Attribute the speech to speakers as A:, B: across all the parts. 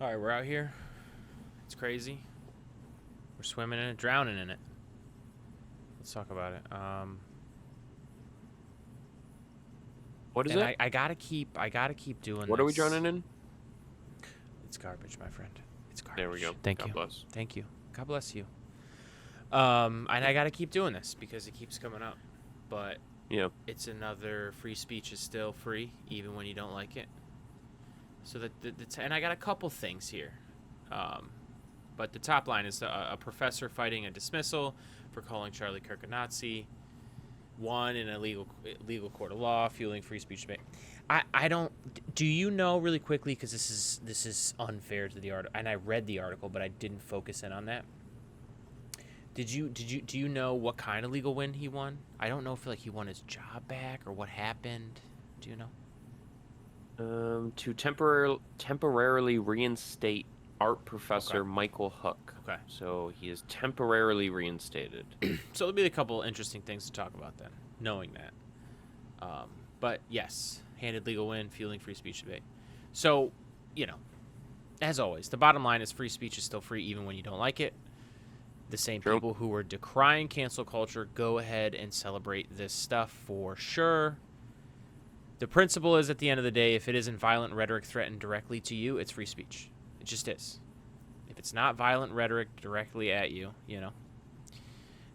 A: All right, we're out here. It's crazy. We're swimming in it, drowning in it. Let's talk about it.
B: What is
A: and
B: it?
A: I gotta keep doing
B: What
A: this.
B: are we drowning in?
A: It's garbage, my friend. It's garbage.
B: There we go.
A: Thank
B: God
A: you.
B: bless.
A: Thank you. God bless you. And I gotta keep doing this because it keeps coming up. But
B: Yeah.
A: it's another free speech is still free, even when you don't like it. So and I got a couple things here. But the top line is a professor fighting a dismissal for calling Charlie Kirk a Nazi. One in a legal court of law, fueling free speech debate. I don't. Do you know really quickly, because this is unfair to the article, and I read the article, but I didn't focus in on that. Do you know what kind of legal win he won? I don't know if he won his job back or what happened. Do you know?
B: To temporarily reinstate art professor Michael Hook.
A: Okay.
B: So he is temporarily reinstated.
A: So there'll be a couple interesting things to talk about then, knowing that. But yes, handed legal win, fueling free speech debate. So, as always, the bottom line is free speech is still free even when you don't like it. The same
B: True.
A: people who are decrying cancel culture, go ahead and celebrate this stuff for sure. The principle is, at the end of the day, if it isn't violent rhetoric threatened directly to you, it's free speech. It just is. If it's not violent rhetoric directly at you,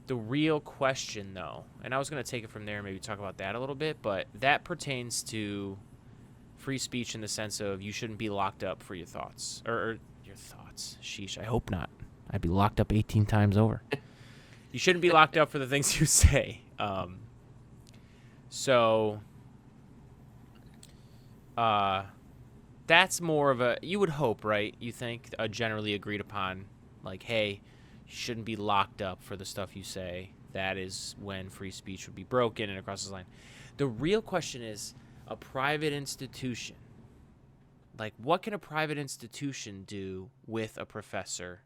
A: The real question, though, and I was going to take it from there and maybe talk about that a little bit, but that pertains to free speech in the sense of you shouldn't be locked up for your thoughts. Or your thoughts. Sheesh, I hope not. I'd be locked up 18 times over. You shouldn't be locked up for the things you say. That's more of a, you would hope, right? You think a generally agreed upon, hey, you shouldn't be locked up for the stuff you say. That is when free speech would be broken and it crosses the line. The real question is a private institution. What can a private institution do with a professor?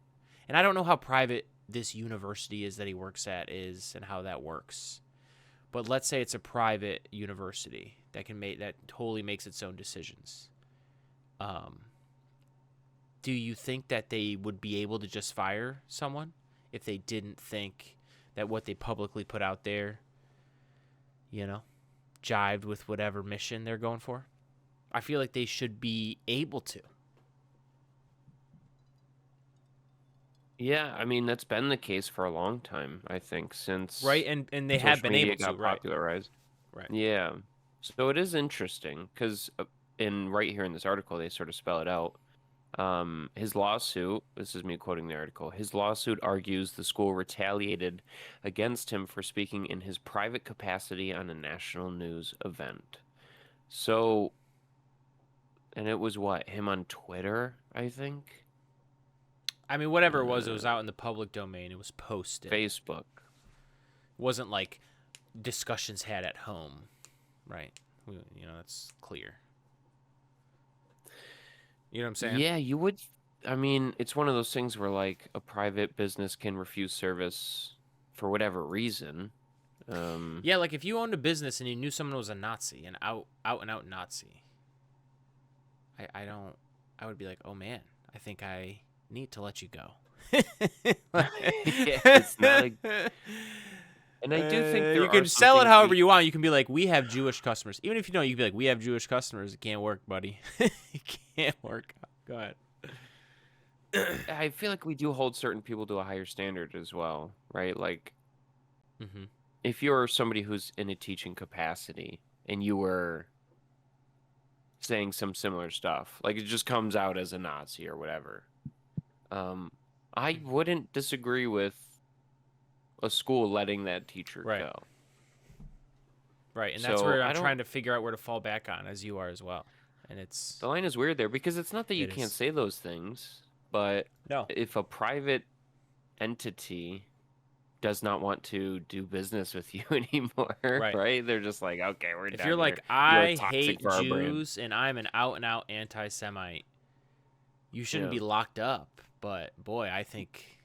A: And I don't know how private this university is that he works at is and how that works. But let's say it's a private university that totally makes its own decisions. Do you think that they would be able to just fire someone if they didn't think that what they publicly put out there, jived with whatever mission they're going for? I feel like they should be able to.
B: Yeah, I mean that's been the case for a long time, I think, since
A: right, and they have been able to, right?
B: Popularized.
A: Right.
B: Yeah. So it is interesting because right here in this article they sort of spell it out. His lawsuit, this is me quoting the article, his lawsuit argues the school retaliated against him for speaking in his private capacity on a national news event. So, and it was him on Twitter, I think?
A: I mean, whatever it was out in the public domain. It was posted.
B: Facebook.
A: It wasn't like discussions had at home, right? That's clear. You know what I'm saying?
B: Yeah, you would. I mean, it's one of those things where a private business can refuse service for whatever reason.
A: Yeah, if you owned a business and you knew someone was a Nazi, an out and out Nazi, I would be like, oh man, I think I need to let you go.
B: It's not and I do think
A: you can sell it however you want. You can be like, we have Jewish customers. Even if you can be like, we have Jewish customers. It can't work, buddy. It can't work. Go ahead.
B: I feel like we do hold certain people to a higher standard as well, right? If you're somebody who's in a teaching capacity and you were saying some similar stuff, it just comes out as a Nazi or whatever, I wouldn't disagree with a school letting that teacher go.
A: Right, and that's where I'm trying to figure out where to fall back on, as you are as well. And
B: the line is weird there because it's not that you can't say those things, but if a private entity does not want to do business with you anymore, right? They're just like, okay, we're done.
A: If you're like, I hate Jews and I'm an out-and-out anti-Semite, you shouldn't be locked up. But boy, I think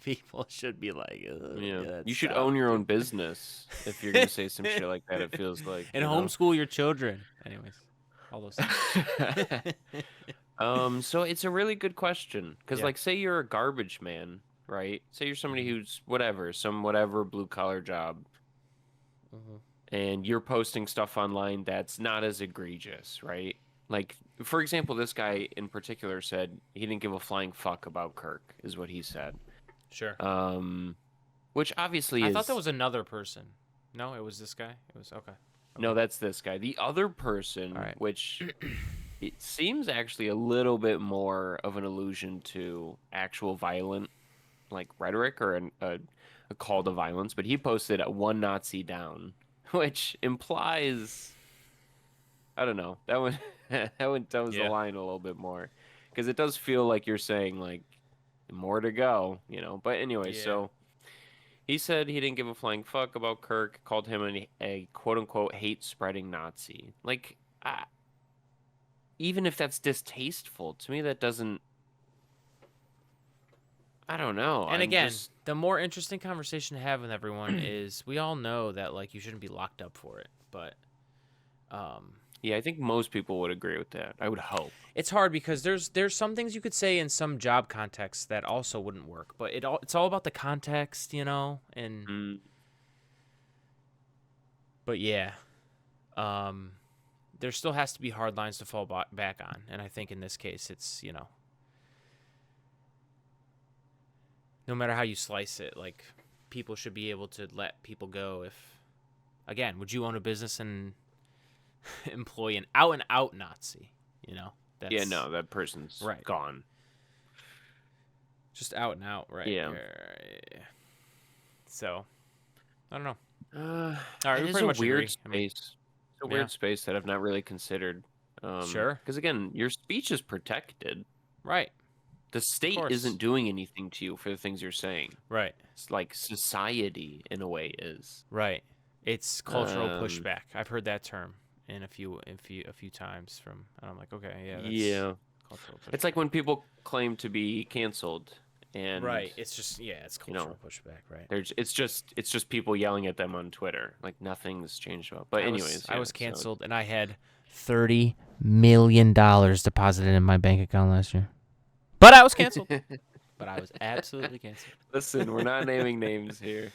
A: people should be like,
B: you should own your own business if you're gonna say some shit like that. It feels like,
A: and homeschool your children. Anyways, all those things.
B: So it's a really good question because,
A: Yeah.
B: like, say you're a garbage man, right? Say you're somebody
A: Hmm.
B: who's some blue collar job,
A: Hmm.
B: and you're posting stuff online that's not as egregious, right? Like, for example, this guy in particular said he didn't give a flying fuck about Kirk, is what he said.
A: Sure.
B: Um, which obviously
A: I thought that
B: is
A: was another person. No, it was this guy. It was okay.
B: no,
A: Okay.
B: that's this guy. The other
A: All
B: person,
A: right.
B: which it seems actually a little bit more of an allusion to actual violent like rhetoric or a call to violence, but he posted a one Nazi down, which implies I don't know. That one that one toes the
A: Yeah.
B: line a little bit more because it does feel like you're saying like more to go, you know. But anyway,
A: Yeah.
B: so he said he didn't give a flying fuck about Kirk, called him a quote unquote hate spreading Nazi. Like, even if that's distasteful, to me that doesn't. I don't know.
A: And
B: I'm
A: again,
B: just.
A: the more interesting conversation to have with everyone is we all know that like you shouldn't be locked up for it, but um
B: Yeah, I think most people would agree with that. I would hope.
A: it's hard because there's some things you could say in some job contexts that also wouldn't work, but it's all about the context, you know, and
B: Mm,
A: but yeah. Um there still has to be hard lines to fall back on, and I think in this case it's, you know, no matter how you slice it, like people should be able to let people go if again, would you own a business and employ an out and out Nazi, you know?
B: yeah,
A: That's
B: no, that person's
A: right.
B: gone.
A: Just out and out, right?
B: Yeah.
A: Right. So, I don't know.
B: Uh,
A: All right,
B: it
A: we
B: is
A: pretty
B: a
A: much
B: weird
A: agree. I mean,
B: space. It's a
A: yeah.
B: weird space that I've not really considered.
A: Sure.
B: Because again, your speech is protected.
A: Right.
B: The
A: Of
B: state isn't
A: course.
B: doing anything to you for the things you're saying.
A: Right.
B: It's like society, in a way, is.
A: Right. It's cultural
B: Um,
A: pushback. I've heard that term in a few times from, and I'm like, okay, yeah, that's
B: yeah.
A: cultural
B: It's like
A: pushback.
B: when people claim to be canceled, and
A: Right. It's just, yeah, it's
B: you know,
A: cultural pushback, right?
B: it's just people yelling at them on Twitter. Like nothing's changed about. But anyways,
A: I
B: yeah.
A: was
B: So
A: canceled and I had $30 million deposited in my bank account last year. But I was canceled. But I was absolutely canceled.
B: listen, we're not naming names here.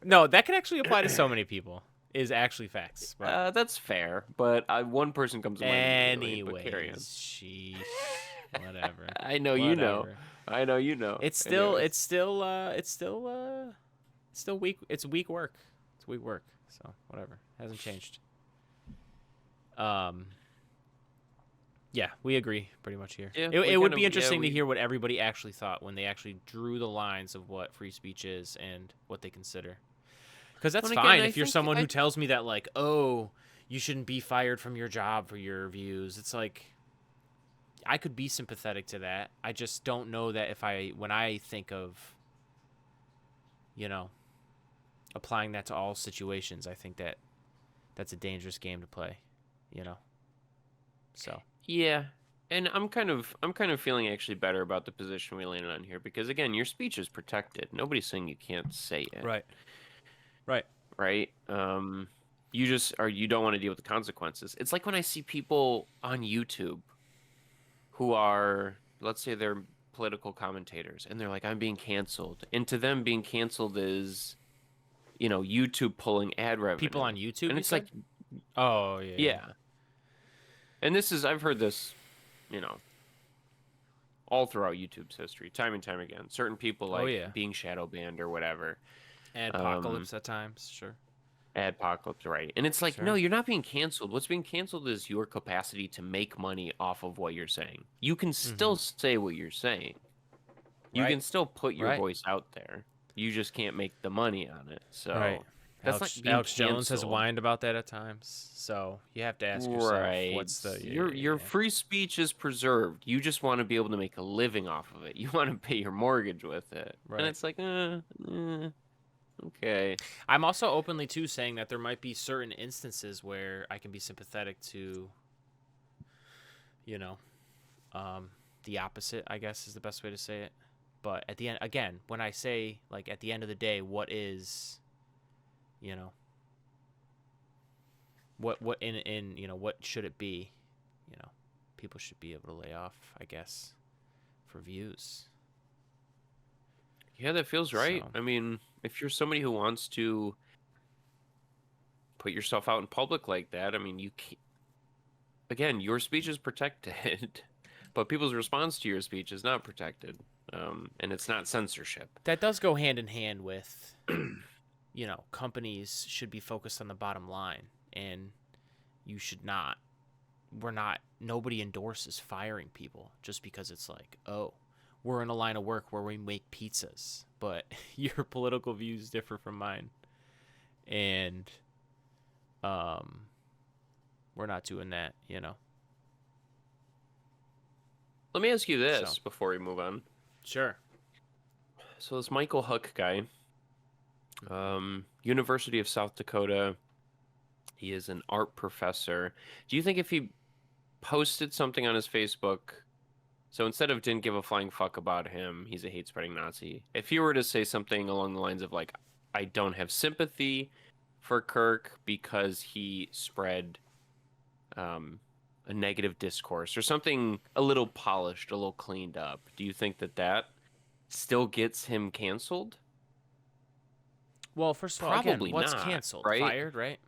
A: No, that can actually apply to so many people. Is actually facts. But
B: That's fair, but one person comes to mind immediately. But carry on.
A: anyways, sheesh. Whatever.
B: I know you know.
A: Whatever.
B: I know you know.
A: It's still
B: Anyways,
A: it's still it's still it's still weak. It's weak work. It's weak work. So whatever. Hasn't changed. Um Yeah, we agree pretty much here.
B: yeah,
A: It
B: we
A: would
B: kind
A: be
B: of yeah
A: interesting to
B: we.
A: hear what everybody actually thought when they actually drew the lines of what free speech is and what they consider. Because that's
B: And again,
A: fine
B: I
A: if you're
B: think
A: someone who tells me that, like, oh, you shouldn't be fired from your job for your views. It's like, I could be sympathetic to that. I just don't know that when I think of, you know, applying that to all situations, I think that that's a dangerous game to play, you know? So,
B: Yeah. And I'm kind of feeling actually better about the position we landed on here because again, your speech is protected. Nobody's saying you can't say it,
A: right. Right.
B: right? You just or you don't want to deal with the consequences. It's like when I see people on YouTube who are, let's say they're political commentators and they're like, I'm being canceled. And to them being canceled is, YouTube pulling ad
A: People
B: revenue.
A: on YouTube,
B: And
A: you
B: it's like,
A: said? Oh, yeah, yeah.
B: yeah. And I've heard this, you know, all throughout YouTube's history, time and time again. Certain people
A: Oh,
B: like
A: yeah.
B: being shadow banned or whatever. Um,
A: Adpocalypse at times, sure.
B: Adpocalypse, right? And it's like, no,
A: Sure.
B: you're not being canceled. What's being canceled is your capacity to make money off of what you're saying. You can
A: Mm-hmm.
B: still say what you're saying. You
A: Right.
B: can still put your
A: Right.
B: voice out there. You just can't make the money on it.
A: Right.
B: So that's not being
A: Alex Jones has
B: canceled.
A: whined about that at times. So you have to ask yourself,
B: Right.
A: what's the
B: Your
A: yeah.
B: free speech is preserved. You just want to be able to make a living off of it. You want to pay your mortgage with it. And
A: Right.
B: it's like, okay.
A: I'm also openly too saying that there might be certain instances where I can be sympathetic to, you know, the opposite, I guess is the best way to say it. But at the end, again, when I say like at the end of the day, what is, you know, what in what should it be, you know? people should be able to lay off, I guess, for views.
B: Yeah, that feels right.
A: So.
B: I mean, if you're somebody who wants to put yourself out in public like that, I mean, you can't, again, your speech is protected, but people's response to your speech is not protected, and it's not censorship.
A: That does go hand in hand with, companies should be focused on the bottom line, and you should not. Nobody endorses firing people just because it's like, oh, we're in a line of work where we make pizzas, but your political views differ from mine. And we're not doing that,
B: Let me ask you this before we move on.
A: Sure.
B: So this Michael Huck guy, University of South Dakota, he is an art professor. Do you think if he posted something on his Facebook, so instead of didn't give a flying fuck about him, he's a hate-spreading Nazi, if he were to say something along the lines of, like, I don't have sympathy for Kirk because he spread a negative discourse or something a little polished, a little cleaned up, do you think that still gets him canceled?
A: Well, first of all,
B: Probably
A: again, what's
B: not,
A: canceled?
B: right?
A: Fired, right?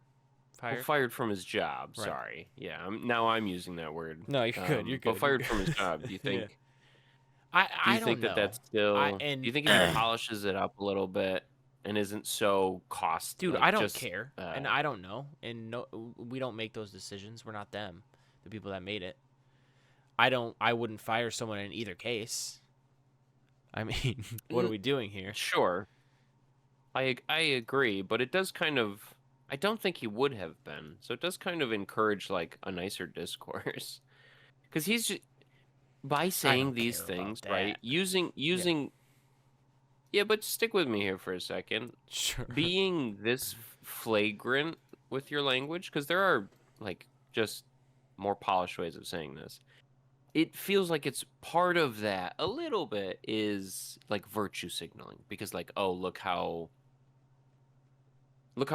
B: Well, fired from his job.
A: Right.
B: Sorry. Yeah, now I'm using that word.
A: No, you're good. You're good.
B: But fired from his job. Do you think?
A: Yeah.
B: Do you
A: don't
B: think
A: know.
B: that's still? Do you think if he polishes it up a little bit and isn't so costly?
A: Dude, I don't care, and I don't know, and no, we don't make those decisions. We're not them, the people that made it. I wouldn't fire someone in either case. I mean, what are we doing here?
B: Sure. I agree, but it does kind of. I don't think he would have been. So it does kind of encourage like a nicer discourse, because he's just, by saying these things, right? Using. Yeah, but stick with me here for a second.
A: Sure.
B: Being this flagrant with your language, because there are like just more polished ways of saying this. It feels like it's part of that a little bit is like virtue signaling, because like, oh, look how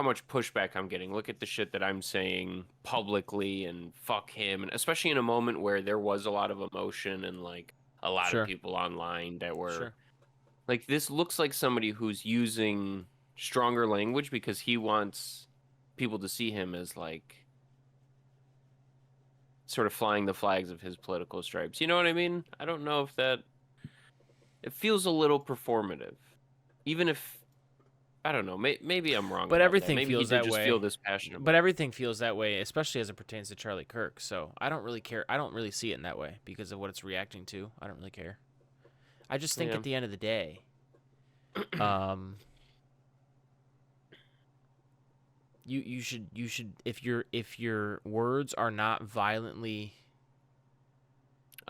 B: much pushback I'm getting. Look at the shit that I'm saying publicly, and fuck him. And especially in a moment where there was a lot of emotion and like a lot of people online that were like, this looks like somebody who's using stronger language because he wants people to see him as like sort of flying the flags of his political stripes. You know what I mean? I don't know if it feels a little performative, even if, I don't know. Maybe I'm wrong.
A: But everything
B: maybe
A: feels
B: he did
A: that
B: just
A: way.
B: Feel this passionate.
A: But everything feels that way, especially as it pertains to Charlie Kirk. So I don't really care. I don't really see it in that way because of what it's reacting to. I don't really care. I just think at the end of the day, you should if your words are not violently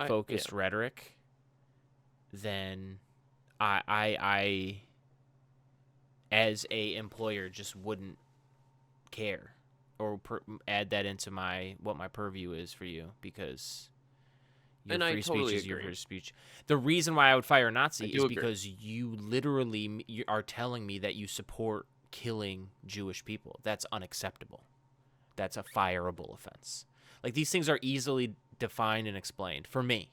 A: focused rhetoric, then I as a employer just wouldn't care or add that into what my purview is for you, because your free speech is your free speech. The reason why I would fire a Nazi is because you literally are telling me that you support killing Jewish people. That's unacceptable. That's a fireable offense. Like, these things are easily defined and explained for me.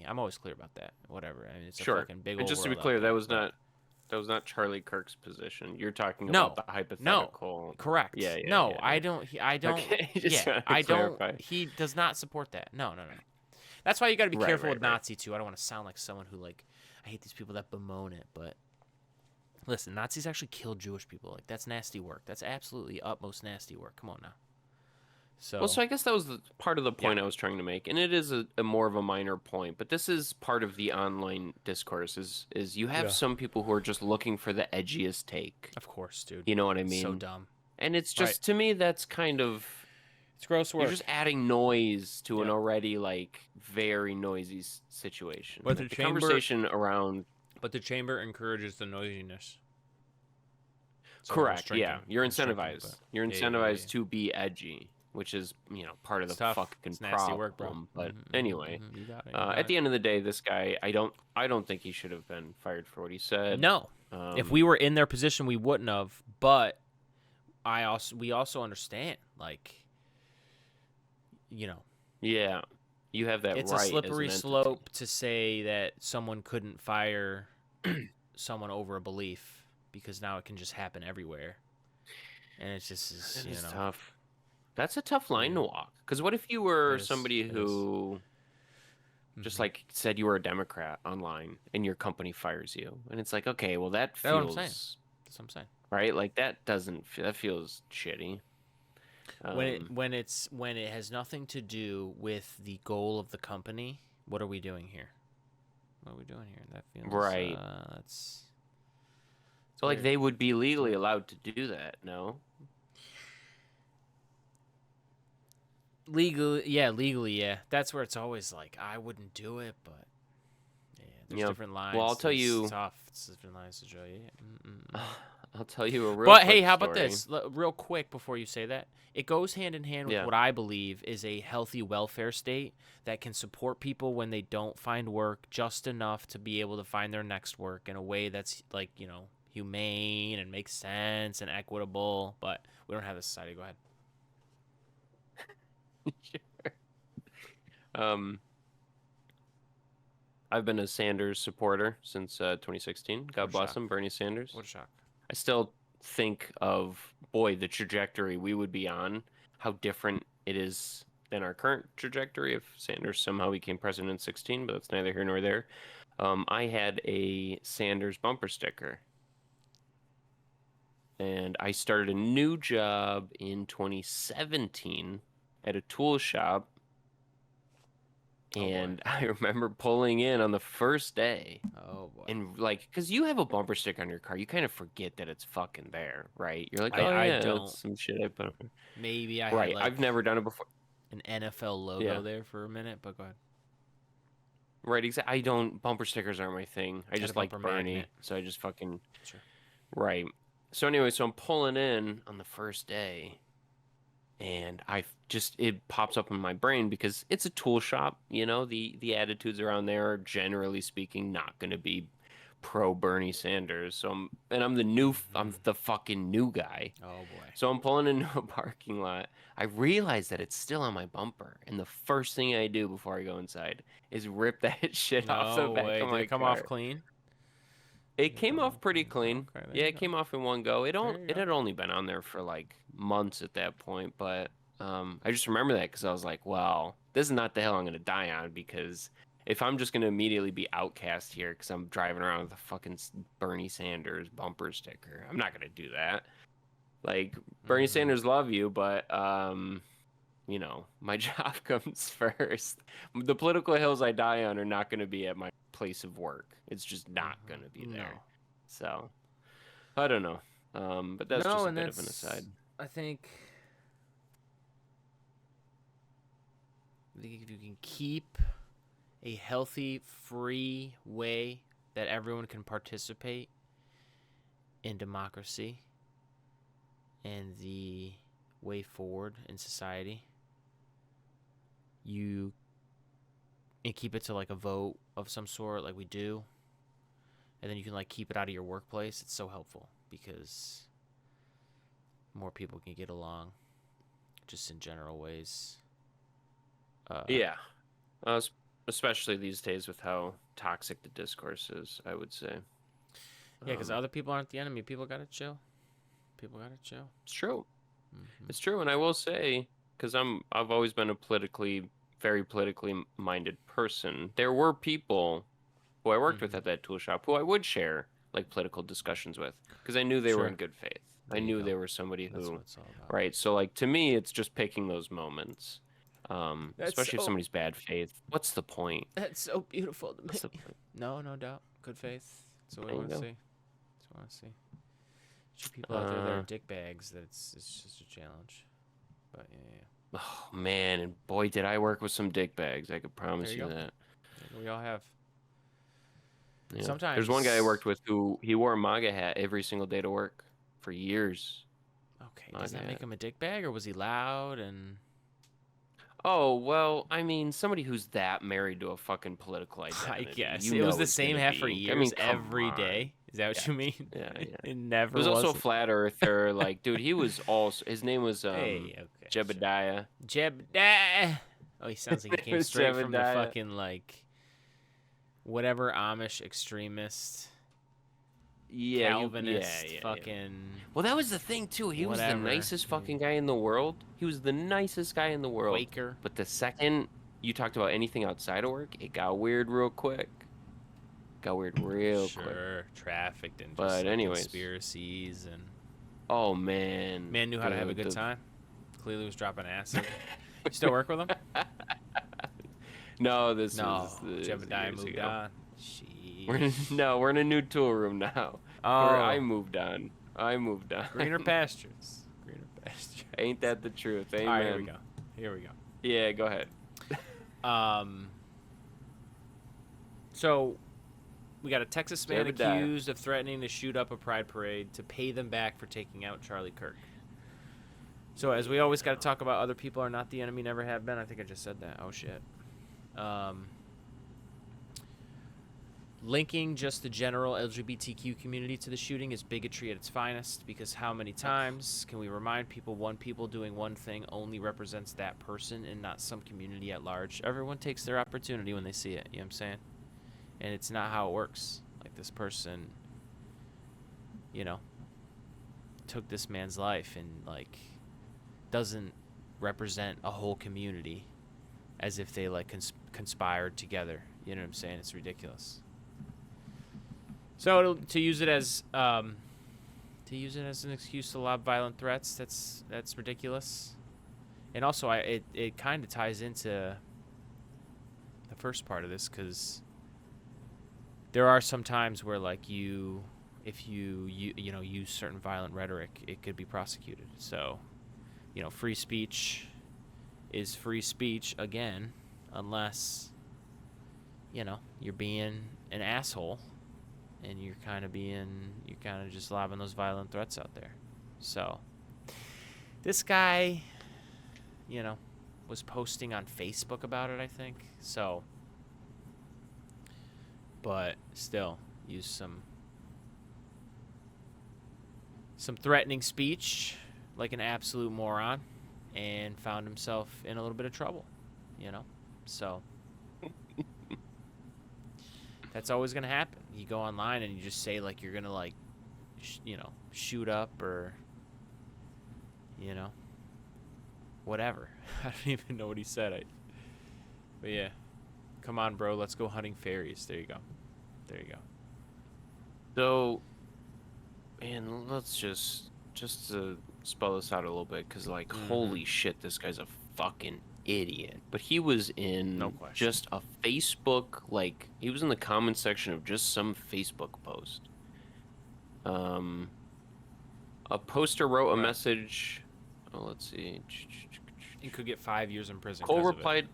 A: I'm always clear about that. Whatever. I mean, it's a fucking big old.
B: And just to be clear, that was not Charlie Kirk's position. You're talking about the hypothetical.
A: No, correct.
B: Yeah.
A: I don't. Okay, I don't. He does not support that. No. That's why you got to be careful with Nazi too. I don't want to sound like someone who I hate these people that bemoan it, but listen, Nazis actually killed Jewish people. Like, that's nasty work. That's absolutely utmost nasty work. Come on now. So
B: I guess that was part of the point I was trying to make, and it is a more of a minor point, but this is part of the online discourse. Is you have some people who are just looking for the edgiest take.
A: Of course, dude.
B: You know what I mean?
A: So dumb.
B: And it's just to me that's kind of.
A: It's gross work.
B: You're just adding noise to an already very noisy situation.
A: But
B: the conversation around.
A: But the chamber encourages the noisiness.
B: So correct. Yeah, you're incentivized. You're incentivized to be edgy, which is part of the fucking
A: nasty work, bro.
B: But anyway,
A: you got it,
B: at the end of the day, this guy, I don't think he should have been fired for what he said.
A: No, if we were in their position, we wouldn't have. But we also understand,
B: Yeah. You have that
A: It's
B: right
A: a
B: as
A: slippery
B: an entity.
A: slope to say that someone couldn't fire someone over a belief, because now it can just happen everywhere. And it's just,
B: It
A: you
B: is
A: know,
B: tough. That's a tough line to
A: weird.
B: walk. Because what if you were
A: It is.
B: somebody
A: It is.
B: who just like said you were a Democrat online and your company fires you, and it's like, okay, well that
A: That's what I'm saying.
B: feels
A: That's what I'm saying.
B: right. Like that doesn't. That feels shitty.
A: When it has nothing to do with the goal of the company, what are we doing here? What are we doing here? That feels
B: Right.
A: that's
B: So like
A: weird.
B: they would be legally allowed to do that. No.
A: Legally, yeah. That's where it's always like, I wouldn't do it, but yeah, there's
B: Yeah.
A: different lines.
B: Well, I'll tell
A: It's
B: you.
A: tough. It's different lines to draw. Yeah.
B: I'll tell you a real.
A: But hey,
B: quick
A: how about
B: story.
A: this? Real quick before you say that, it goes hand in hand with
B: Yeah.
A: what I believe is a healthy welfare state that can support people when they don't find work just enough to be able to find their next work in a way that's like, humane and makes sense and equitable. But we don't have this society. Go ahead.
B: Sure. I've been a Sanders supporter since 2016. God bless him, Bernie Sanders.
A: What a shock.
B: I still think of, boy, the trajectory we would be on, how different it is than our current trajectory if Sanders somehow became president in 16, but that's neither here nor there. I had a Sanders bumper sticker. And I started a new job in 2017 at a tool shop. And I remember pulling in on the first day.
A: Oh boy.
B: And like, because you have a bumper sticker on your car, you kind of forget that it's fucking there, right? You're like,
A: I don't.
B: that's some shit I put on.
A: Maybe I
B: Right,
A: had like
B: I've never done it before.
A: an NFL logo there for a minute, but go ahead.
B: Right, exactly. Bumper stickers aren't my thing. I just like Bernie, magnet. So I just fucking.
A: Sure.
B: Right. So anyway, so I'm pulling in on the first day. And it pops up in my brain because it's a tool shop, the attitudes around there are generally speaking not going to be pro Bernie Sanders. So I'm the fucking new guy.
A: Oh boy.
B: So I'm pulling into a parking lot. I realize that it's still on my bumper. And the first thing I do before I go inside is rip that shit off the back of my car.
A: Did it come off clean?
B: It came off pretty clean.
A: Okay,
B: yeah, it came off in one go. It had
A: go.
B: only been on there for like months at that point, but I just remember that because I was like, well, this is not the hill I'm going to die on, because if I'm just going to immediately be outcast here because I'm driving around with a fucking Bernie Sanders bumper sticker, I'm not going to do that. Like, Bernie Sanders love you, but my job comes first. The political hills I die on are not going to be at my place of work. It's just not going to be there. So, I don't know. But that's just a bit of an aside.
A: I think if you can keep a healthy, free way that everyone can participate in democracy and the way forward in society, and keep it to like a vote of some sort, like we do, and then you can like keep it out of your workplace. It's so helpful because more people can get along, just in general ways.
B: Yeah, especially these days with how toxic the discourse is, I would say.
A: Yeah, because other people aren't the enemy. People gotta chill.
B: It's true. It's true, and I will say, because I've always been a very politically minded person. There were people who I worked with at that tool shop who I would share like political discussions with, because I knew they were in good faith. I knew they were somebody who, right? So like, to me, it's just picking those moments, especially if somebody's bad faith. What's the point?
A: That's so beautiful to me. No doubt. Good faith. That's what we want to see. People out there that are dick bags, that it's just a challenge. But yeah.
B: Oh man, and boy, did I work with some dick bags. I could promise you that.
A: We all have.
B: Yeah.
A: Sometimes
B: there's one guy I worked with who he wore a MAGA hat every single day to work for years.
A: Okay, does that make him a dick bag, or was he loud and?
B: Oh, well, I mean, somebody who's that married to a fucking political identity.
A: I guess. It was the same hat for years, every day. Is that what you mean?
B: Yeah.
A: It never
B: was. He was also a flat earther. Like, dude, he was also, his name was Jebediah.
A: Jebediah. Oh, he sounds like he
B: It
A: came
B: was
A: straight from the
B: Jebediah.
A: fucking, like, whatever Amish extremist,
B: Yeah,
A: Calvinist,
B: yeah.
A: fucking
B: Well, that was the thing too. He was the
A: whatever.
B: nicest fucking guy in the world. He was the nicest guy in the world.
A: Quaker.
B: But the second you talked about anything outside of work, it got weird real quick. Got weird real quick.
A: Sure, trafficked and just
B: But
A: like,
B: anyways.
A: conspiracies and
B: Oh man.
A: man knew how to have a good time. Clearly was dropping acid. You still work with him?
B: No, this
A: No,
B: was
A: Jebediah
B: years
A: moved
B: ago.
A: on.
B: We're in a new tool room now.
A: Oh,
B: I moved on.
A: greener pastures. Greener pastures.
B: Ain't that the truth? Amen.
A: All right, here we go. Here we go.
B: Yeah, go ahead.
A: So we got a Texas man
B: Jebediah.
A: accused of threatening to shoot up a pride parade to pay them back for taking out Charlie Kirk. So as we always got to talk about, other people are not the enemy, never have been. I think I just said that. Oh shit. Linking just the general LGBTQ community to the shooting is bigotry at its finest, because how many times can we remind people one people doing one thing only represents that person and not some community at large? Everyone takes their opportunity when they see it, you know what I'm saying? And it's not how it works. Like, this person, you know, took this man's life and, like, doesn't represent a whole community as if they, like, conspired together. You know what I'm saying? It's ridiculous. So to use it as an excuse to lob violent threats, that's ridiculous. And also, it kind of ties into the first part of this, because there are some times where, like, if you use certain violent rhetoric, it could be prosecuted. So, you know, free speech is free speech again, unless, you know, you're being an asshole and you're kind of just lobbing those violent threats out there. So this guy, you know, was posting on Facebook about it, I think. So, but still used some threatening speech like an absolute moron and found himself in a little bit of trouble, you know? So that's always going to happen. You go online and you just say, like, you're going to, like, shoot up or, you know, whatever. I don't even know what he said. But yeah, come on, bro. Let's go hunting fairies. There you go.
B: So, man, let's just to spell this out a little bit, because, like, holy shit, this guy's a fucking idiot. But he was in
A: No question.
B: just a Facebook, like, he was in the comment section of just some Facebook post. A poster wrote a
A: Right.
B: message. Oh, let's see.
A: You could get 5 years in prison.
B: Cole
A: 'cause of it.
B: replied.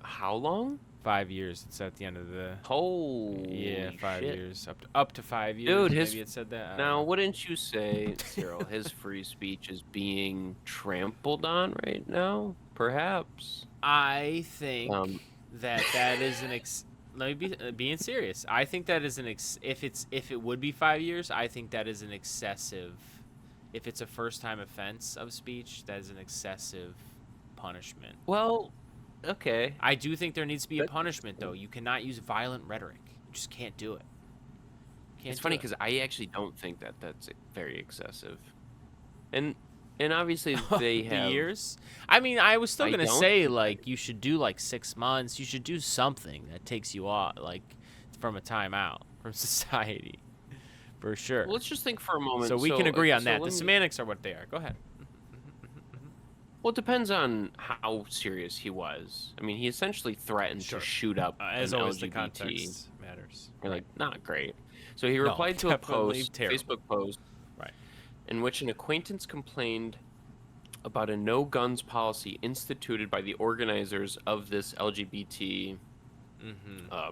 B: How long?
A: 5 years. It's at the end of the.
B: Holy
A: Yeah, 5
B: shit.
A: years. Up to 5 years.
B: Dude,
A: Maybe it said that. I don't
B: Now,
A: know.
B: wouldn't you say, Cyril, his free speech is being trampled on right now? Perhaps.
A: I think that is an let me be being serious. I think that is if it would be 5 years, I think that is an excessive. If it's a first-time offense of speech, that is an excessive punishment.
B: Well, okay.
A: I do think there needs to be a punishment, though. You cannot use violent rhetoric. You just can't do it.
B: It's funny because I actually don't think that that's very excessive. And obviously they
A: the
B: have
A: years. I mean, I was still
B: I
A: gonna
B: don't
A: say,
B: think
A: like, you should do like 6 months. You should do something that takes you off, like, from a timeout from society, for sure.
B: Let's just think for a moment.
A: So we can agree on that. The
B: let me-
A: semantics are what they are. Go ahead.
B: Well, it depends on how serious he was. I mean, he essentially threatened
A: Sure.
B: to shoot up
A: As
B: an
A: always, the
B: LGBT.
A: context matters.
B: You're like, not great. So he
A: No,
B: replied to a
A: definitely
B: post,
A: terrible.
B: Facebook post,
A: Right.
B: in which an acquaintance complained about a no guns policy instituted by the organizers of this LGBT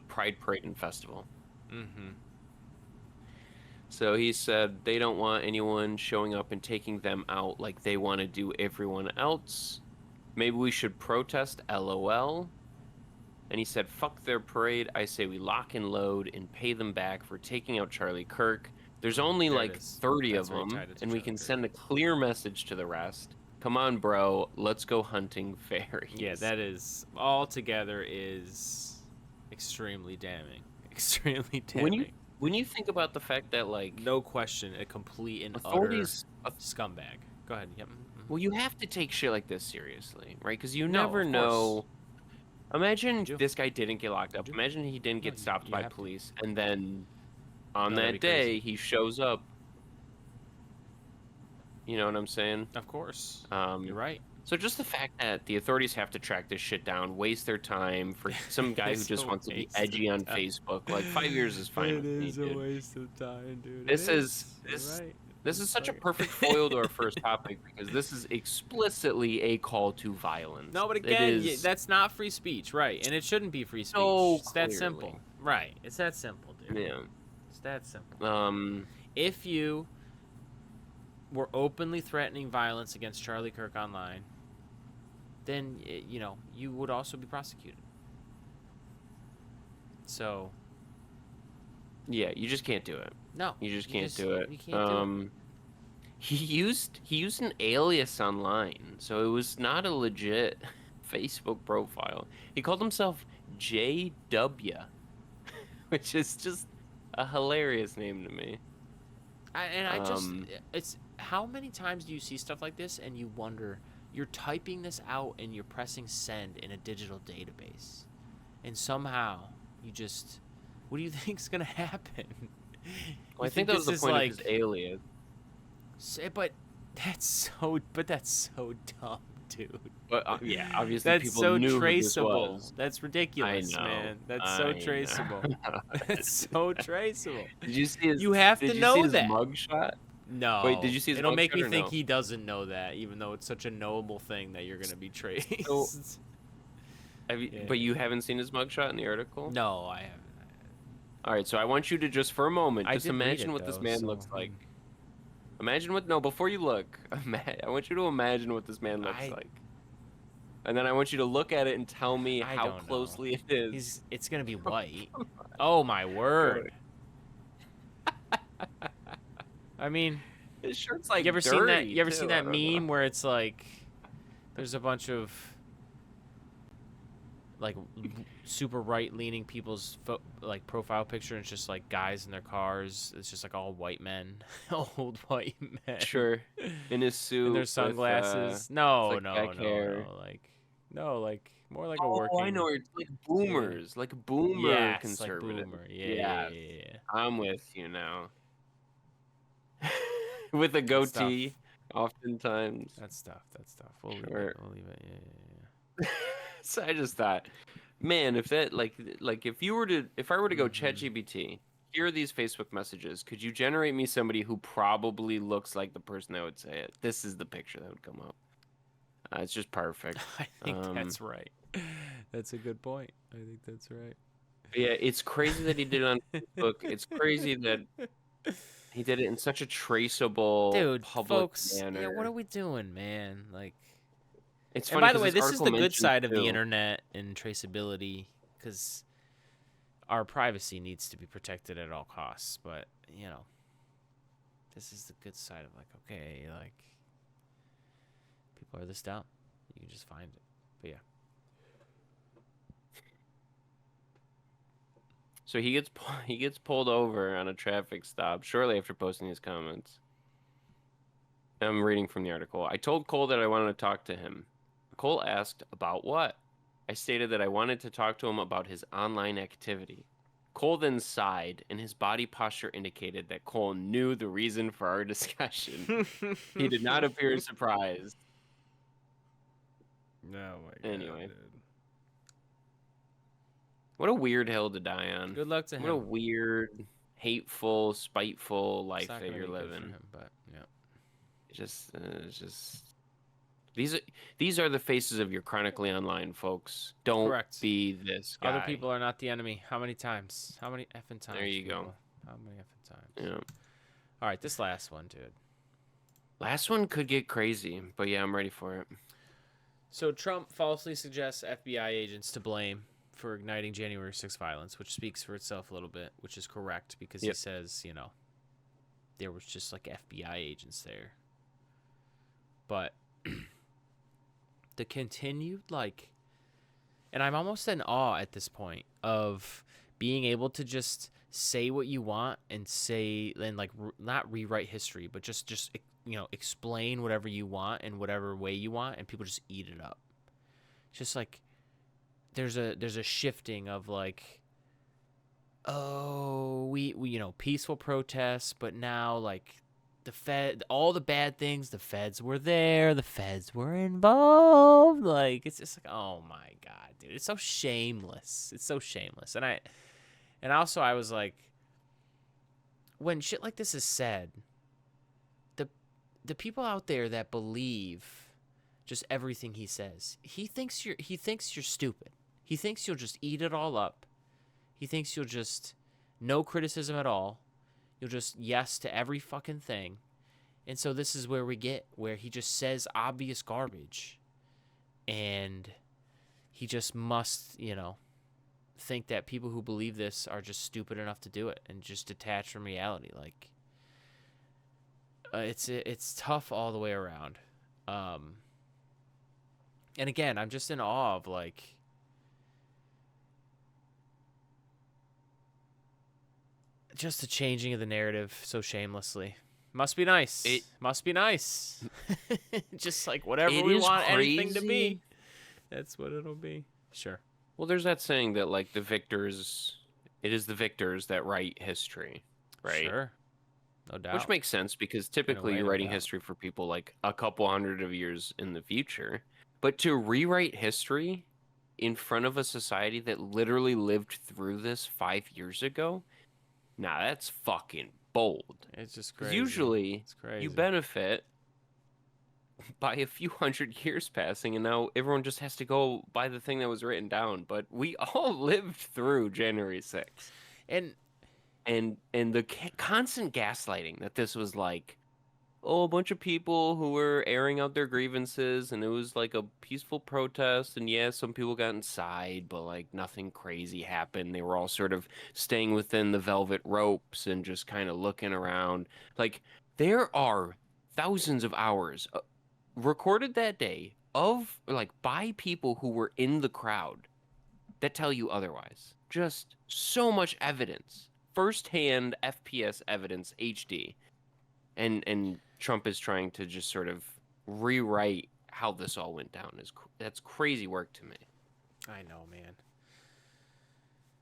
B: Pride Parade and Festival. So he said they don't want anyone showing up and taking them out like they want to do everyone else. Maybe we should protest, LOL. And he said, fuck their parade. I say we lock and load and pay them back for taking out Charlie Kirk. There's only
A: There it
B: like
A: is.
B: 30
A: That's
B: of
A: very
B: them,
A: tied into
B: and we
A: Charlie
B: can
A: Kirk.
B: send a clear message to the rest. Come on, bro. Let's go hunting fairies.
A: Yeah, that is altogether is extremely damning. Extremely damning.
B: When you think about the fact that like
A: No question, a complete and
B: authorities,
A: utter scumbag. Go ahead. Yep. Mhm.
B: well, you have to take shit like this seriously, right? Because you
A: No,
B: never
A: of
B: know.
A: course.
B: Imagine
A: do.
B: this guy didn't get locked up.
A: do.
B: Imagine he didn't
A: No,
B: get stopped
A: you
B: by
A: have to.
B: police, and then on
A: No, that'd
B: that
A: be crazy.
B: day he shows up. You know what I'm saying?
A: Of course. You're right.
B: So just the fact that the authorities have to track this shit down, waste their time for some guy who
A: It's
B: just
A: a
B: wants to be
A: waste of
B: edgy on
A: time.
B: Facebook. Like 5 years is fine with me, dude.
A: waste of time, dude.
B: This
A: It
B: is
A: You're right.
B: this is
A: It's
B: such a
A: right.
B: perfect foil to our first topic because this is explicitly a call to violence.
A: No, but
B: It
A: again,
B: is
A: that's not free speech, right? And it shouldn't be free speech.
B: so
A: It's that
B: clearly.
A: simple, right? It's that simple, dude.
B: Yeah.
A: It's that simple. If you were openly threatening violence against Charlie Kirk online, then you would also be prosecuted. So
B: Yeah, you just can't do it.
A: no,
B: You just can't do it.
A: You can't do it.
B: He used an alias online, so it was not a legit Facebook profile. He called himself JW, which is just a hilarious name to me.
A: It's how many times do you see stuff like this and you wonder, you're typing this out and you're pressing send in a digital database, and somehow you just, what do you think's gonna happen?
B: Well, I think that was the point of his alias.
A: But that's so dumb, dude.
B: But yeah, obviously
A: That's
B: people
A: so
B: knew
A: traceable.
B: who this was.
A: That's ridiculous,
B: I know.
A: man. That's so traceable. That's so traceable.
B: Did you see his?
A: You have to know that.
B: Mugshot?
A: No.
B: Wait, did you see his
A: It'll make
B: mugshot
A: me
B: or
A: think
B: no?
A: he doesn't know that, even though it's such a knowable thing that you're gonna be traced.
B: So- But you haven't seen his mugshot in the article?
A: No, I haven't.
B: All right, so I want you to just for a moment,
A: I
B: just
A: did read
B: imagine
A: it,
B: what this
A: though,
B: man
A: so,
B: looks like. Imagine what. No, before you look, I want you to imagine what this man looks like, and then I want you to look at it and tell me
A: I
B: how
A: don't know.
B: closely it is.
A: It's gonna be white. Oh my word. I mean,
B: His shirt's like
A: you ever seen that?
B: dirty,
A: You ever
B: too,
A: seen
B: I
A: that
B: don't know.
A: meme where it's like, there's a bunch of like super right-leaning people's like profile picture, and it's just like guys in their cars. It's just like all white men, old white men.
B: Sure, in his suit,
A: and their
B: with,
A: sunglasses.
B: like
A: no,
B: back hair.
A: like more like a
B: Oh,
A: working.
B: I know. It's like boomers, like a boomer
A: Yes,
B: conservative.
A: like boomer. Yeah.
B: I'm with you now. With a goatee, oftentimes.
A: That's tough. We'll leave
B: Sure.
A: it. Yeah.
B: So I just thought, man, if that like if I were to go ChatGPT, here are these Facebook messages. Could you generate me somebody who probably looks like the person that would say it? This is the picture that would come up. It's just perfect.
A: I think that's right. That's a good point. I think that's right.
B: Yeah, it's crazy that he did it on Facebook. It's crazy that he did it in such a traceable, public
A: folks,
B: manner.
A: yeah, what are we doing, man? Like,
B: It's
A: and
B: funny
A: by the
B: 'cause
A: way,
B: this
A: this is
B: article
A: the good
B: mentioned,
A: side of the
B: too-
A: internet and traceability, because our privacy needs to be protected at all costs. But this is the good side of like, okay, like people are this dumb, you can just find it. But yeah.
B: So he gets pulled over on a traffic stop shortly after posting his comments. I'm reading from the article. I told Cole that I wanted to talk to him. Cole asked about what? I stated that I wanted to talk to him about his online activity. Cole then sighed, and his body posture indicated that Cole knew the reason for our discussion. He did not appear surprised.
A: No, my
B: Anyway.
A: dude.
B: What a weird hill to die on.
A: Good luck to him.
B: What a weird, hateful, spiteful life
A: It's not
B: that
A: gonna
B: you're
A: be good for
B: living.
A: him, but yeah.
B: It's just these are the faces of your chronically online folks. Don't
A: Correct.
B: be this guy.
A: Other people are not the enemy. How many times? How many effing times?
B: There you go.
A: people? How many effing times?
B: Yeah.
A: All right, this last one, dude.
B: Last one could get crazy, but yeah, I'm ready for it.
A: So Trump falsely suggests FBI agents to blame for igniting January 6th violence, which speaks for itself a little bit, which is correct because he says, there was just like FBI agents there. But the continued, like, and I'm almost in awe at this point of being able to just say what you want and say, and like not rewrite history, but just explain whatever you want in whatever way you want, and people just eat it up. It's just like there's a shifting of like, oh, we peaceful protests, but now like all the bad things, the feds were there, the feds were involved. Like, it's just like, oh my god, dude, it's so shameless. It's so shameless. And also I was like, when shit like this is said, the people out there that believe just everything he says, he thinks you're stupid. He thinks you'll just eat it all up. He thinks you'll just no criticism at all. You'll just yes to every fucking thing. And so this is where he just says obvious garbage. And he just must, think that people who believe this are just stupid enough to do it and just detached from reality. Like, it's tough all the way around. And again, I'm just in awe of like, just the changing of the narrative so shamelessly. Must be nice. It must be nice. Just like whatever we want anything to be, that's what it'll be. Sure.
B: Well, there's that saying that like it is the victors that write history, right?
A: Sure. No doubt.
B: Which makes sense because typically you're writing history for people like a couple hundred of years in the future. But to rewrite history in front of a society that literally lived through this 5 years ago, nah, that's fucking bold.
A: It's just crazy.
B: Usually you benefit by a few hundred years passing, and now everyone just has to go by the thing that was written down. But we all lived through January 6th. And the constant gaslighting that this was like, oh, a bunch of people who were airing out their grievances, and it was like a peaceful protest, and yeah, some people got inside, but like nothing crazy happened. They were all sort of staying within the velvet ropes and just kind of looking around. Like, there are thousands of hours recorded that day of like by people who were in the crowd that tell you otherwise. Just so much evidence. First-hand FPS evidence, HD. And Trump is trying to just sort of rewrite how this all went down. That's crazy work to me.
A: I know, man.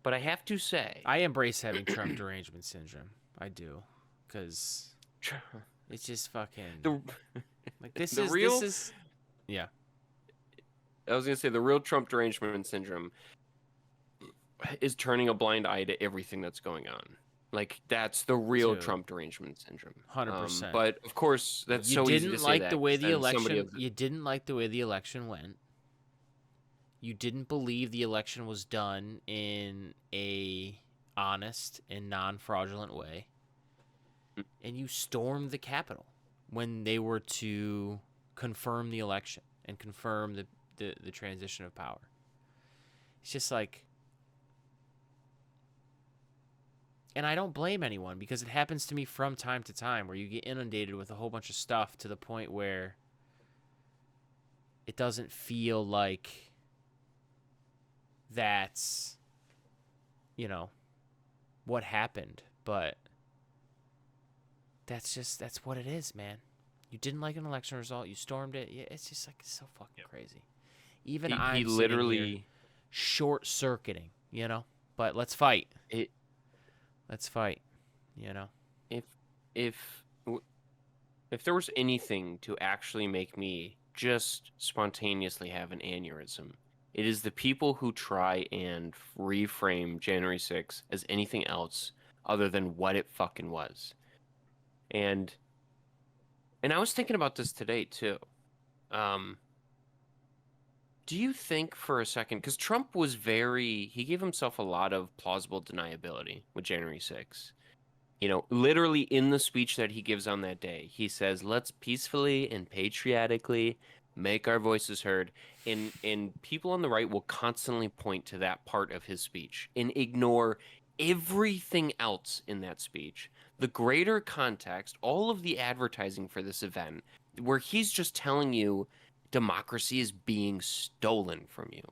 B: But I have to say,
A: I embrace having Trump derangement syndrome. I do, because it's just fucking like this is yeah.
B: I was gonna say the real Trump derangement syndrome is turning a blind eye to everything that's going on. Like, that's the real Trump derangement syndrome.
A: 100%.
B: But of course, that's so easy to say that.
A: You didn't like the way the election went. You didn't believe the election was done in a honest and non-fraudulent way. And you stormed the Capitol when they were to confirm the election and confirm the transition of power. It's just like, and I don't blame anyone, because it happens to me from time to time where you get inundated with a whole bunch of stuff to the point where it doesn't feel like that's, what happened. But that's what it is, man. You didn't like an election result. You stormed it. Yeah, it's just like, it's so fucking crazy. Even I'm literally short-circuiting, But let's fight. Let's fight,
B: If there was anything to actually make me just spontaneously have an aneurysm, it is the people who try and reframe January 6th as anything else other than what it fucking was. And I was thinking about this today too. Do you think for a second, because Trump was he gave himself a lot of plausible deniability with January 6th. Literally in the speech that he gives on that day, he says, let's peacefully and patriotically make our voices heard. And people on the right will constantly point to that part of his speech and ignore everything else in that speech. The greater context, all of the advertising for this event, where he's just telling you democracy is being stolen from you.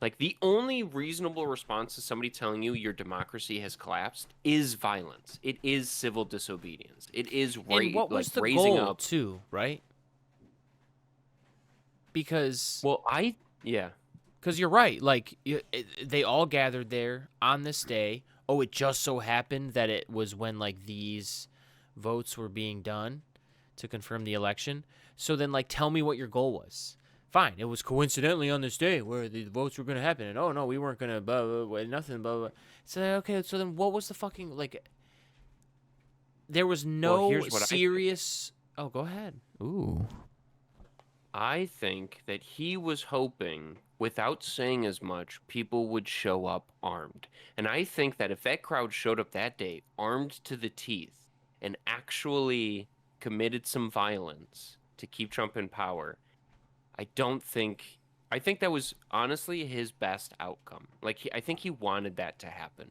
B: Like, the only reasonable response to somebody telling you your democracy has collapsed is violence. It is civil disobedience. It is
A: And what was the
B: raising
A: goal
B: up.
A: too, right? Because
B: Well, yeah.
A: you're right. Like they all gathered there on this day. Oh, it just so happened that it was when like these votes were being done to confirm the election. So then, like, tell me what your goal was. Fine, it was coincidentally on this day where the votes were going to happen, and oh no, we weren't going to blah, blah, blah, nothing, blah, blah. So okay, so then what was the fucking like? There was no
B: here's what
A: serious. Oh, go ahead. Ooh.
B: I think that he was hoping, without saying as much, people would show up armed. And I think that if that crowd showed up that day armed to the teeth and actually committed some violence to keep Trump in power, I think that was honestly his best outcome. Like, I think he wanted that to happen.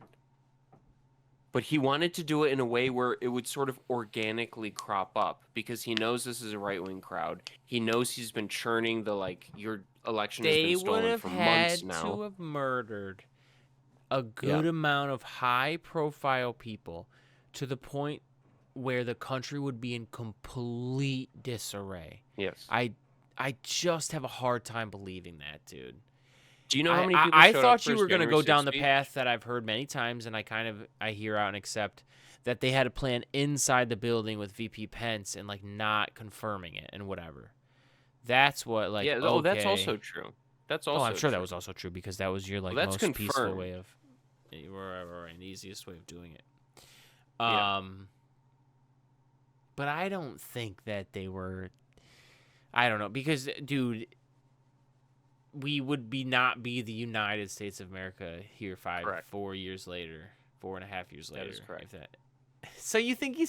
B: But he wanted to do it in a way where it would sort of organically crop up, because he knows this is a right-wing crowd. He knows he's been churning the, like, your election has been stolen for months now.
A: They would have had to have murdered a good amount of high-profile people to the point where the country would be in complete disarray.
B: Yes.
A: I just have a hard time believing that, dude.
B: Do you know how many people
A: I
B: showed
A: thought
B: up for
A: you
B: his
A: were going to
B: January
A: go down the
B: 6th
A: path that I've heard many times, and I hear out and accept that they had a plan inside the building with VP Pence and like not confirming it and whatever. That's what like
B: Yeah,
A: okay.
B: that's also true. That's also
A: I'm sure
B: true.
A: that was also true because that was your like
B: that's
A: most
B: confirmed.
A: peaceful way of or an easiest way of doing it.
B: Yeah.
A: But I don't think that they were. I don't know because, dude, we would not be the United States of America here 4 years later, 4.5 years later.
B: That is correct.
A: If that. So you think he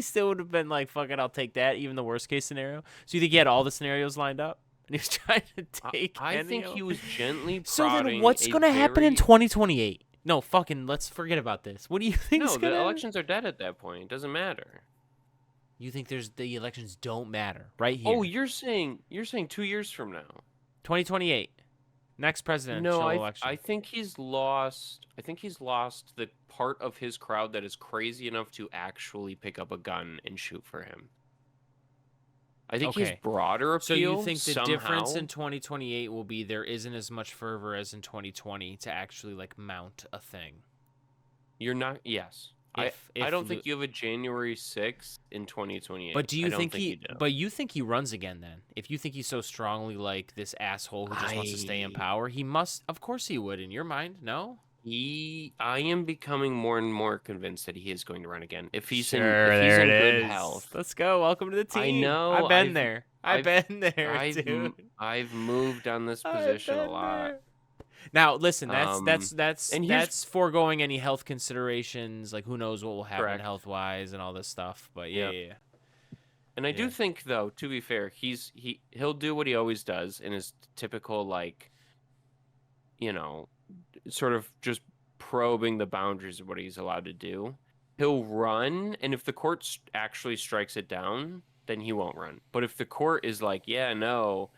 A: still would have been like, fuck it, I'll take that, even the worst case scenario? So you think he had all the scenarios lined up and he was trying to take?
B: I think he was gently prodding.
A: So then, what's going to happen in 2028? No, fucking, let's forget about this. What do you think?
B: No, the elections are dead at that point. It doesn't matter.
A: You think the elections don't matter right here?
B: Oh, you're saying 2 years from now,
A: 2028, next presidential election.
B: I think he's lost. I think he's lost the part of his crowd that is crazy enough to actually pick up a gun and shoot for him. I think his broader appeal.
A: So you think the
B: somehow,
A: difference in 2028 will be there isn't as much fervor as in 2020 to actually like mount a thing?
B: You're not. Yes. I don't think you have a January 6th in 2028.
A: But do you think he? But you think he runs again then? If you think he's so strongly like this asshole who just wants to stay in power, he must. Of course he would. In your mind, no.
B: I am becoming more and more convinced that he is going to run again. If he's in
A: good
B: health.
A: Let's go. Welcome to the team.
B: I know.
A: I've been there. I've been there, dude.
B: I've moved on this position a lot.
A: There. Now, listen, that's foregoing any health considerations. Like, who knows what will happen health-wise and all this stuff. But yeah.
B: And I do think, though, to be fair, he'll do what he always does in his typical, like, sort of just probing the boundaries of what he's allowed to do. He'll run, and if the court actually strikes it down, then he won't run. But if the court is like, yeah, no,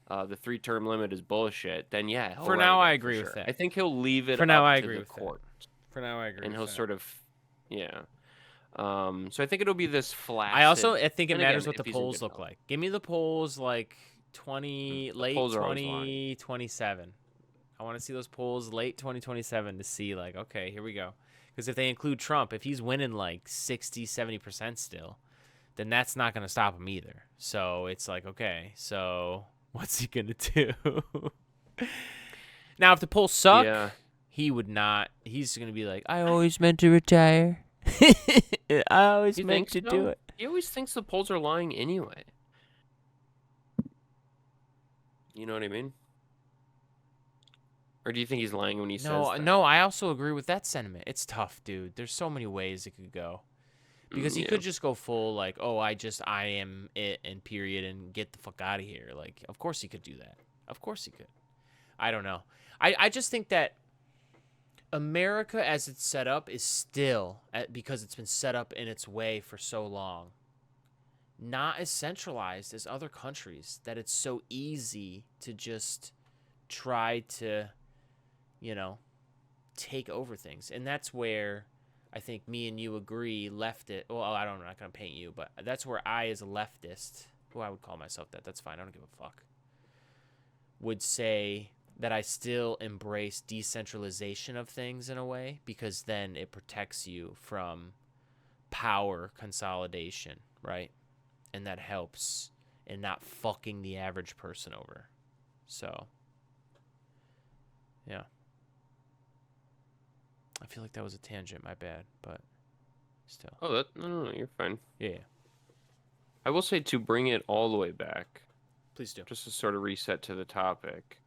B: the 3-term limit is bullshit, then yeah.
A: For now, I agree with that.
B: I think he'll leave it
A: for now,
B: up
A: I
B: to
A: agree
B: the
A: with
B: court.
A: That. For now, I agree.
B: And he'll
A: with
B: sort of, yeah. So I think it'll be this flat.
A: I think it matters what the polls look like. Give me the polls like late 2027. I want to see those polls late 2027 to see like, okay, here we go. Because if they include Trump, if he's winning like 60, 70% still, then that's not going to stop him either. So it's like, okay, so what's he going to do? Now, if the polls suck, he would not. He's going to be like, I always meant to retire. I always meant to do it.
B: He always thinks the polls are lying anyway. You know what I mean? Or do you think he's lying when he says that?
A: No, I also agree with that sentiment. It's tough, dude. There's so many ways it could go. Because he could just go full, like, oh, I am it, and period, and get the fuck out of here. Like, of course he could do that. Of course he could. I don't know. I just think that America as it's set up is still, because it's been set up in its way for so long, not as centralized as other countries, that it's so easy to just try to, you know, take over things. And that's where I think me and you agree, leftist. Well, I'm not going to paint you, but that's where I, as a leftist, who I would call myself that, that's fine, I don't give a fuck, would say that I still embrace decentralization of things in a way, because then it protects you from power consolidation, right? And that helps in not fucking the average person over. So, yeah. I feel like that was a tangent, my bad, but still.
B: Oh, no, you're fine.
A: Yeah.
B: I will say, to bring it all the way back,
A: Please do.
B: just to sort of reset to the topic,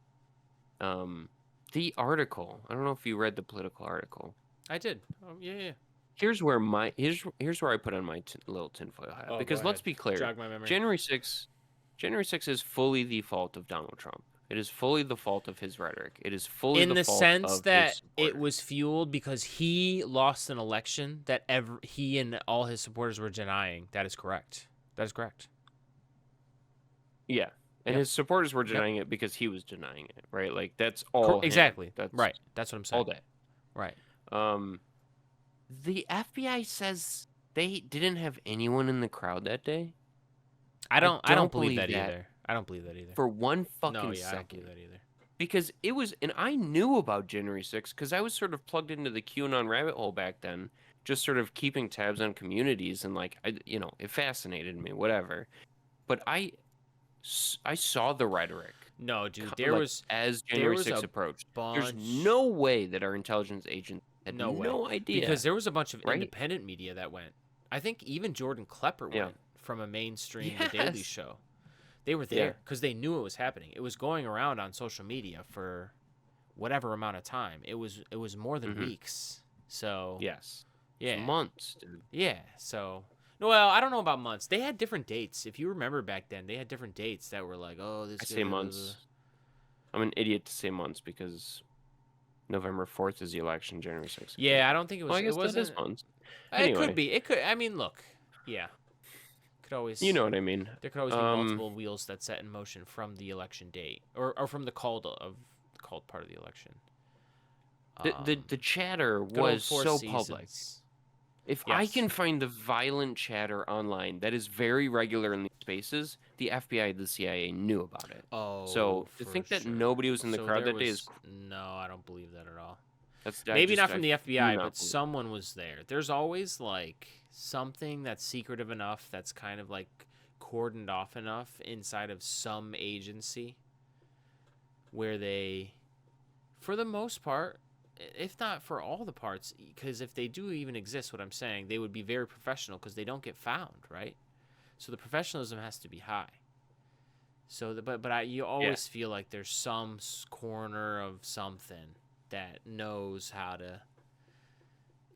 B: the article, I don't know if you read the political article.
A: I did. Yeah.
B: Here's where here's where I put on my little tinfoil hat. Because let's be clear,
A: Jog my memory.
B: January 6th is fully the fault of Donald Trump. It is fully the fault of his rhetoric. It is fully
A: in the
B: fault
A: sense
B: of
A: that
B: his
A: it
B: supporters.
A: was fueled because he lost an election that he and all his supporters were denying. That is correct. That is correct.
B: Yeah. And
A: Yep.
B: his supporters were denying it because he was denying it, right? Like, that's all
A: exactly.
B: That's
A: right. That's what I'm saying.
B: all day.
A: Right.
B: The FBI says they didn't have anyone in the crowd that day.
A: I don't believe that either. I don't believe that either.
B: For one fucking
A: I don't
B: second.
A: believe that either.
B: Because it was, and I knew about January 6th because I was sort of plugged into the QAnon rabbit hole back then, just sort of keeping tabs on communities, and like, it fascinated me, whatever. But I saw the rhetoric.
A: No, dude,
B: as January 6th approached. There's no way that our intelligence agents had no idea.
A: Because there was a bunch of independent media that went. I think even Jordan Klepper went from a mainstream The Daily Show. They were there because they knew it was happening. It was going around on social media for whatever amount of time. It was more than weeks. So
B: yes,
A: yeah,
B: months, dude.
A: Yeah. So well, I don't know about months. They had different dates. If you remember back then, they had different dates that were like, oh, this.
B: I say months. I'm an idiot to say months because November 4th is the election. January 6th.
A: Yeah, I don't think it was.
B: Well, I guess
A: it wasn't.
B: That is months.
A: Anyway. It could be. It could. I mean, look. Yeah. Could always.
B: You know what I mean.
A: There could always be multiple wheels that set in motion from the election date, or from the called part of the election.
B: The chatter was so public. If I can find the violent chatter online that is very regular in these spaces, the FBI and the CIA knew about it.
A: Oh,
B: so to think that nobody was in the crowd that day is
A: no, I don't believe that at all.
B: Maybe
A: not from the FBI, but someone was there. There's always like something that's secretive enough, that's kind of like cordoned off enough inside of some agency where they, for the most part, if not for all the parts, because if they do even exist, what I'm saying, they would be very professional because they don't get found, right? So the professionalism has to be high. So, you always feel like there's some corner of something that knows how to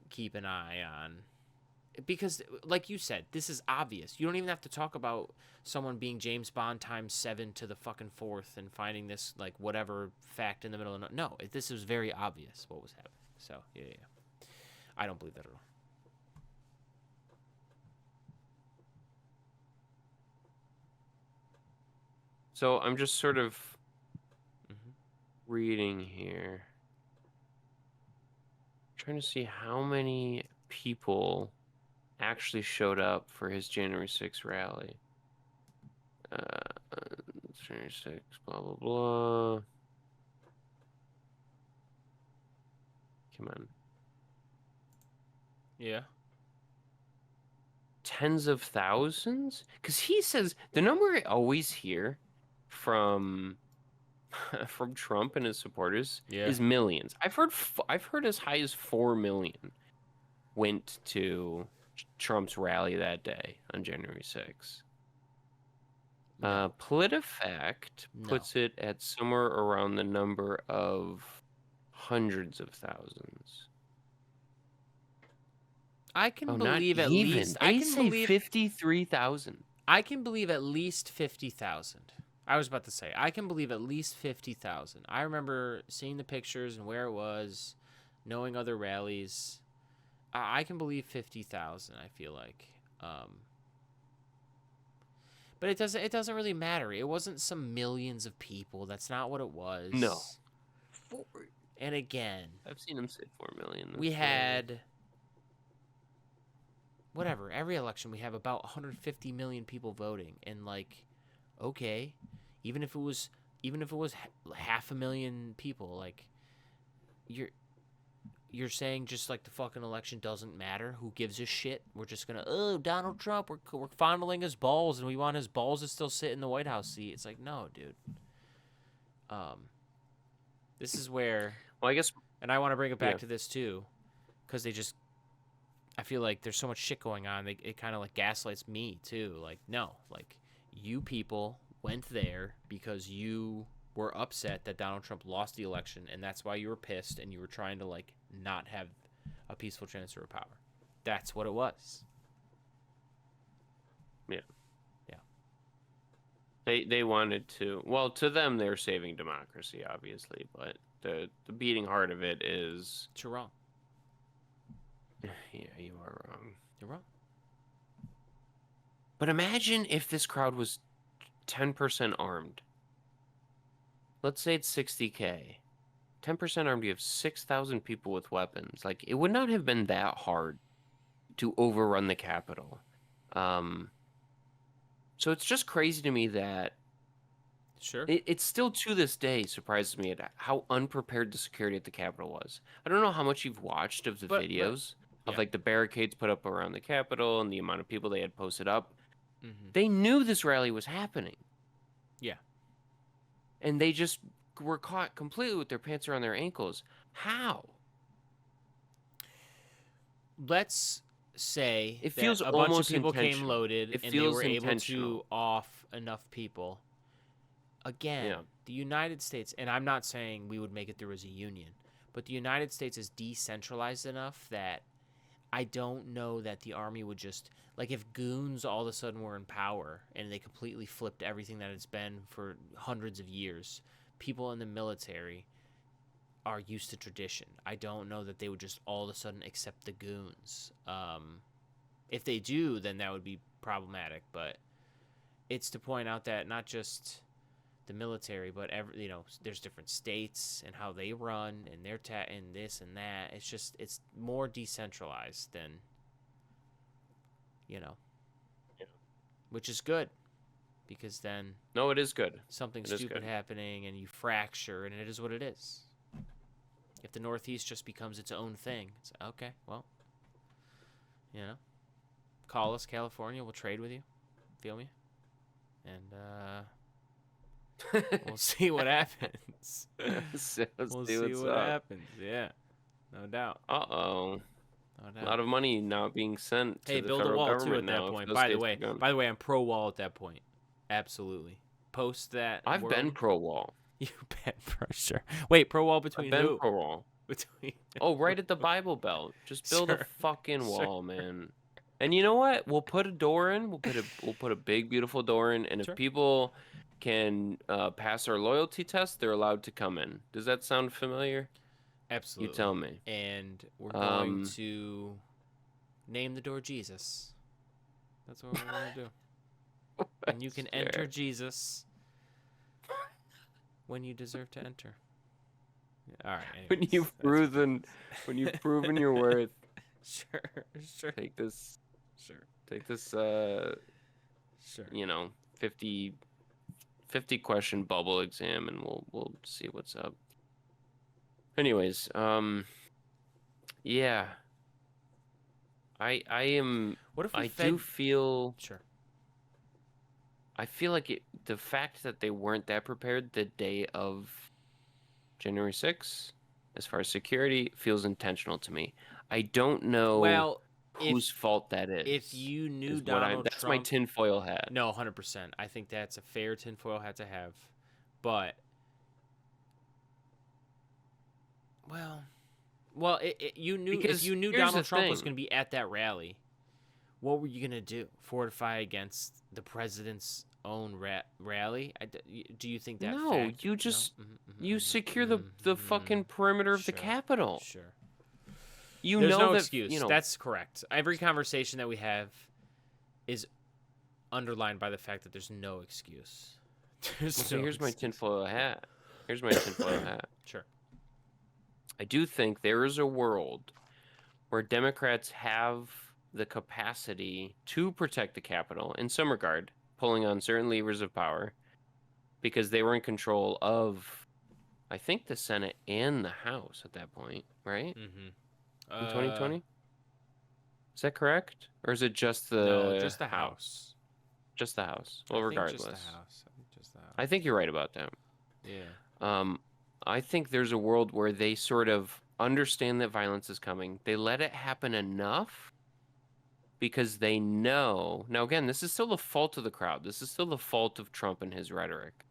A: keep an eye on. Because, like you said, this is obvious. You don't even have to talk about someone being James Bond times 7 to the fucking 4th and finding this, like, whatever fact in the middle of no. This was very obvious what was happening. So, yeah. I don't believe that at all.
B: So, I'm just sort of reading here. Trying to see how many people actually showed up for his January 6th rally. January 6th, blah, blah, blah. Come on.
A: Yeah.
B: Tens of thousands? Because he says, the number I always hear from Trump and his supporters is millions. I've heard as high as 4 million went to Trump's rally that day on January 6th. PolitiFact puts it at somewhere around the number of hundreds of thousands.
A: I can believe at least. I can
B: say 53,000.
A: I can believe at least 50,000. I was about to say I can believe at least 50,000. I remember seeing the pictures and where it was, knowing other rallies. I can believe 50,000. I feel like. But it doesn't really matter. It wasn't some millions of people. That's not what it was.
B: No. 4.
A: And again,
B: I've seen him say 4 million.
A: we had whatever, every election we have about 150 million people voting, and like, okay, even if it was 500,000 people, like, you're saying just like the fucking election doesn't matter? Who gives a shit? We're just gonna Donald Trump, we're fondling his balls and we want his balls to still sit in the White House seat. It's like, no, dude. This is where,
B: well, I guess,
A: and I want to bring it back to this too, because I feel like there's so much shit going on. It kind of like gaslights me too. Like, no, like, you people went there because you were upset that Donald Trump lost the election, and that's why you were pissed, and you were trying to like not have a peaceful transfer of power. That's what it was.
B: Yeah.
A: Yeah.
B: They wanted to. Well, to them, they're saving democracy, obviously, but the beating heart of it is.
A: You're wrong.
B: Yeah, you are wrong.
A: You're wrong.
B: But imagine if this crowd was 10% armed. Let's say it's 60K. 10% armed, you have 6,000 people with weapons. Like, it would not have been that hard to overrun the Capitol. So it's just crazy to me that
A: Sure.
B: it's still to this day surprises me at how unprepared the security at the Capitol was. I don't know how much you've watched of the videos of like the barricades put up around the Capitol and the amount of people they had posted up.
A: Mm-hmm.
B: They knew this rally was happening.
A: Yeah.
B: And they just were caught completely with their pants around their ankles. How?
A: Let's say
B: It
A: that
B: feels
A: a bunch of
B: almost
A: people came
B: intentional.
A: loaded
B: It
A: and they
B: feels
A: were able to
B: intentional.
A: off enough people. Again,
B: Yeah.
A: the United States, and I'm not saying we would make it through as a union, but the United States is decentralized enough that I don't know that the army would just, like, if goons all of a sudden were in power and they completely flipped everything that it's been for hundreds of years, people in the military are used to tradition. I don't know that they would just all of a sudden accept the goons. If they do, then that would be problematic, but it's to point out that not just the military, but there's different states and how they run and their and this and that. It's more decentralized than, which is good, because then
B: No, it is good.
A: something
B: It is
A: stupid
B: good.
A: happening and you fracture, and it is what it is. If the Northeast just becomes its own thing, it's okay. Well, call us, California. We'll trade with you. Feel me? And we'll see what happens. We'll see what happens. Yeah, no doubt.
B: Uh-oh.
A: No
B: A
A: doubt.
B: lot of money not being sent to
A: Hey,
B: the
A: build a
B: federal
A: wall too
B: government
A: at that
B: now if
A: point.
B: those
A: By the
B: states
A: way,
B: are gone.
A: I'm pro wall at that point. Absolutely. Post that.
B: I've been
A: world.
B: pro wall.
A: You've been for sure. Wait, pro wall
B: I've
A: between
B: been
A: who?
B: pro wall.
A: Between.
B: Oh, right at the Bible Belt. Just build a
A: Sure.
B: fucking
A: Sure.
B: wall, man. And you know what? We'll put a door in. We'll put a big, beautiful door in. And
A: Sure.
B: if people can pass our loyalty test, they're allowed to come in. Does that sound familiar?
A: Absolutely.
B: You tell me.
A: And we're going to name the door Jesus. That's what we're going to do. And you can enter Jesus when you deserve to enter. All right.
B: When
A: anyways,
B: you've proven your worth.
A: Sure.
B: Take this.
A: Sure.
B: Take this.
A: Sure.
B: 50 question bubble exam, and we'll see what's up. Anyways, yeah. I am.
A: What if we
B: do feel.
A: Sure.
B: I feel like the fact that they weren't that prepared the day of January 6th, as far as security, feels intentional to me. I don't know whose fault that is.
A: If you knew Donald
B: that's
A: Trump,
B: my tinfoil hat.
A: No, 100%. I think that's a fair tinfoil hat to have. But, you knew
B: Because
A: if you knew
B: here's
A: Donald
B: the
A: Trump was
B: thing.
A: going to be at that rally, what were you going to do? Fortify against the president's own rally? Do you think that?
B: No, you just you secure the fucking perimeter of the Capitol.
A: Sure.
B: You
A: There's
B: know
A: no
B: that,
A: excuse. That's correct. Every conversation that we have is underlined by the fact that there's no excuse. There's
B: So
A: no
B: here's my
A: excuse.
B: tinfoil hat. Here's my tinfoil hat.
A: Sure.
B: I do think there is a world where Democrats have the capacity to protect the Capitol in some regard, pulling on certain levers of power, because they were in control of, I think, the Senate and the House at that point, right?
A: Mm-hmm.
B: In 2020? Is that correct? Or is it just
A: No,
B: the
A: just the House.
B: Just the House. Well,
A: I think
B: regardless.
A: just the House. I think just the House.
B: I think you're right about that.
A: Yeah.
B: I think there's a world where they sort of understand that violence is coming. They let it happen enough because they know. Now, again, this is still the fault of the crowd. This is still the fault of Trump and his rhetoric.